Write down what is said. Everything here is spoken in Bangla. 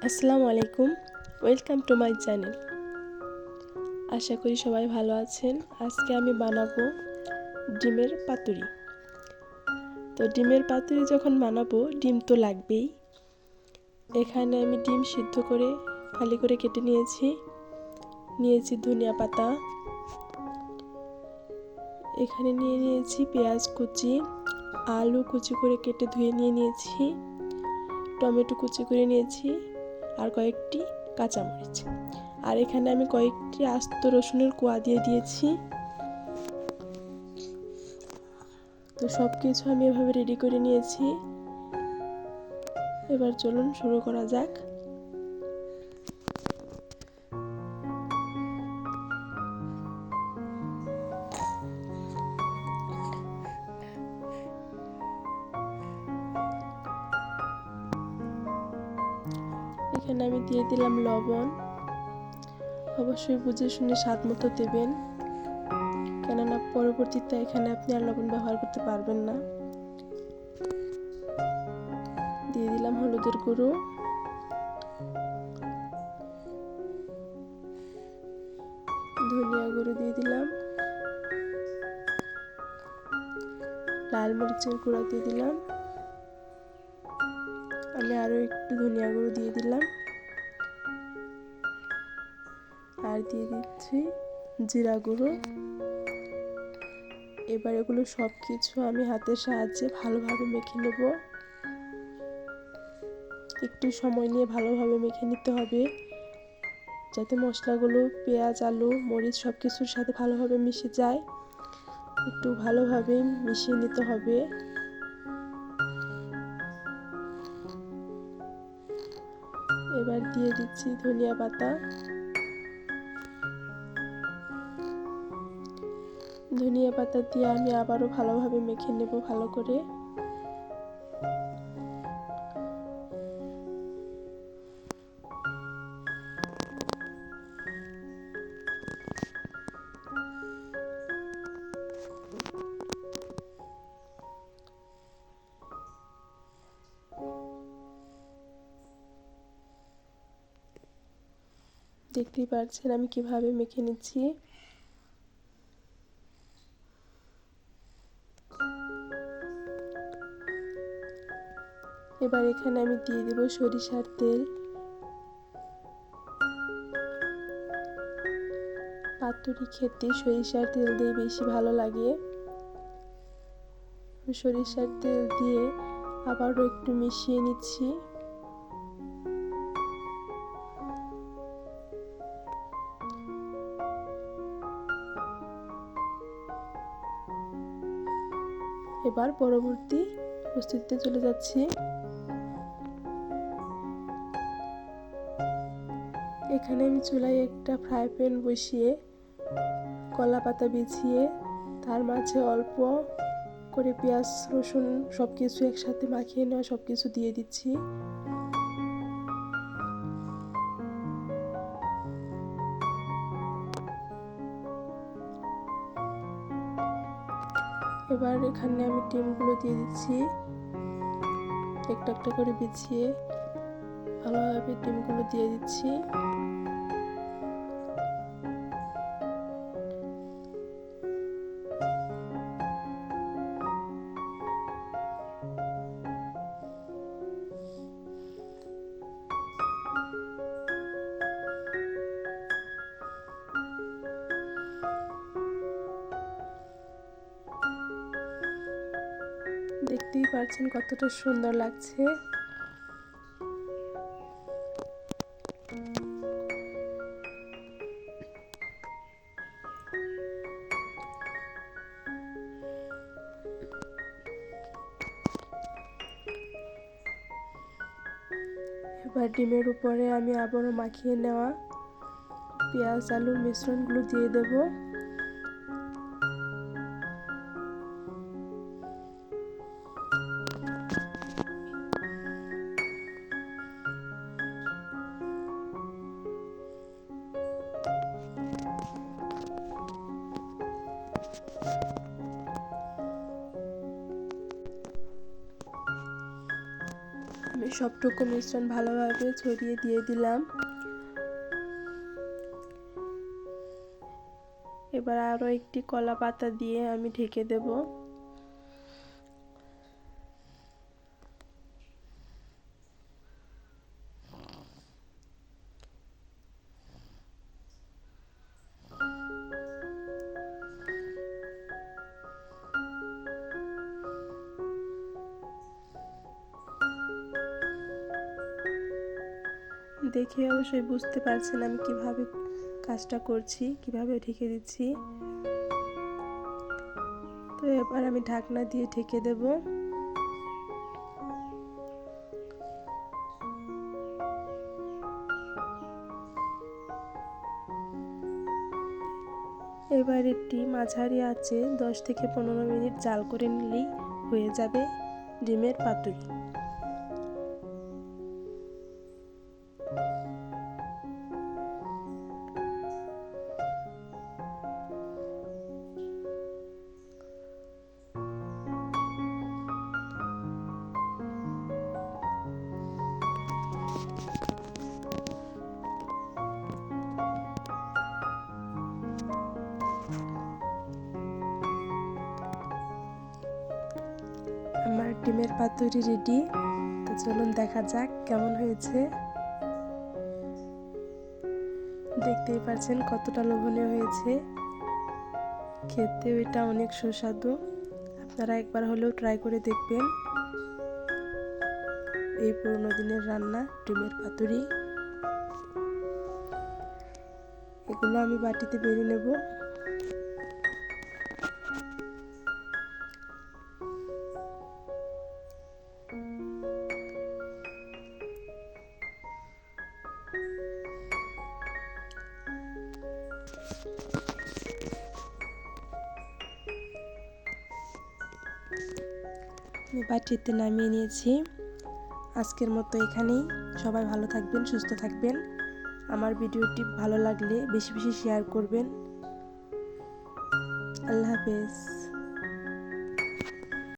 আসসালামু আলাইকুম, ওয়েলকাম টু মাই চ্যানেল। আশা করি সবাই ভালো আছেন। আজকে আমি বানাবো ডিমের পাতুরি। তো ডিমের পাতুরি যখন বানাবো ডিম তো লাগবেই। এখানে আমি ডিম সিদ্ধ করে ফালি করে কেটে নিয়েছি ধনিয়া পাতা, এখানে নিয়েছি পেঁয়াজ কুচি, আলু কুচি করে কেটে ধুয়ে নিয়েছি, টমেটো কুচি করে নিয়েছি আর কয়েকটি কাঁচামরিচ। আর এখানে আমি কয়েকটি আস্ত রসুনের কোয়া দিয়ে দিয়েছি। তো সব কিছু আমি এভাবে রেডি করে নিয়েছি। এবার চলুন শুরু করা যাক। এখানে আমি দিয়ে দিলাম লবণ। অবশ্যই বুঝে শুনে স্বাদ মতো দেবেন, কেননা পরবর্তীতে এখানে আপনি আর লবণ ব্যবহার করতে পারবেন না। দিয়ে দিলাম হলুদের গুঁড়ো, ধনিয়া গুঁড়ো দিয়ে দিলাম, লাল মরিচের গুঁড়ো দিয়ে দিলাম, আমি আরও একটু ধনিয়া গুঁড়ো দিয়ে দিলাম, আর দিয়ে দিচ্ছি জিরা গুঁড়ো। এবার এগুলো সব কিছু আমি হাতের সাহায্যে ভালোভাবে মেখে নেব। একটু সময় নিয়ে ভালোভাবে মেখে নিতে হবে, যাতে মশলাগুলো পেঁয়াজ আলু মরিচ সব কিছুর সাথে ভালোভাবে মিশে যায়। একটু ভালোভাবে মিশিয়ে নিতে হবে। এবার দিয়ে দিচ্ছি ধনিয়া পাতা। ধনিয়া পাতা দিয়ে আমি আবারও ভালোভাবে মেখে নেব ভালো করে। দেখতেই পাচ্ছেন আমি কিভাবে মেখে নিচ্ছি। এবার এখানে আমি দিয়ে দেব সরিষার তেল। পাতুরি খেতে সরিষার তেল দিয়ে বেশি ভালো লাগে। সরিষার তেল দিয়ে আবারও একটু মিশিয়ে নিচ্ছি। এবার পরবর্তী প্রস্তুতিতে চলে যাচ্ছি। এখানে আমি চুলায় একটা ফ্রাই প্যান বসিয়ে কলা পাতা বিছিয়ে তার মাঝে অল্প করে পেঁয়াজ রসুন সব কিছু একসাথে মাখিয়ে নেওয়া সব কিছু দিয়ে দিচ্ছি। এবার এখানে আমি ডিমগুলো দিয়ে দিচ্ছি, একটা একটা করে বিছিয়ে ভালোভাবে ডিমগুলো দিয়ে দিচ্ছি। দেখতেই পাচ্ছেন কতটা সুন্দর লাগছে। এবার ডিমের উপরে আমি আবারও মাখিয়ে নেওয়া পেঁয়াজ আলুর মিশ্রণগুলো দিয়ে দেব। আমি সবটুকু মিশ্রণ ভালোভাবে ছড়িয়ে দিয়ে দিলাম। এবার আরও একটি কলা পাতা দিয়ে আমি ঢেকে দেব। দেখে অবশ্যই বুঝতে পারছেন আমি কিভাবে কাজটা করছি, কিভাবে ঢেকে দিচ্ছি। তো এবার আমি ঢাকনা দিয়ে ঢেকে দেব। এবার একটি মাঝারি আঁচে 10 থেকে 15 মিনিট জাল করে নিলেই হয়ে যাবে ডিমের পাতুরি। আমার ডিমের পাতুরি রেডি। তো চলুন দেখা যাক কেমন হয়েছে। দেখতেই পাচ্ছেন কতটা লোভনীয় হয়েছে, খেতেও এটা অনেক সুস্বাদু। আপনারা একবার হলেও ট্রাই করে দেখবেন এই পুরোনো দিনের রান্না ডিমের পাতুরি। এগুলো আমি বাটিতে বেড়ে নেব। আমি বাটিতে নামিয়ে নিয়েছি। আজকের মতো এখানেই। সবাই ভালো থাকবেন, সুস্থ থাকবেন। আমার ভিডিওটি ভালো লাগলে বেশি বেশি শেয়ার করবেন। আল্লাহ হাফেজ।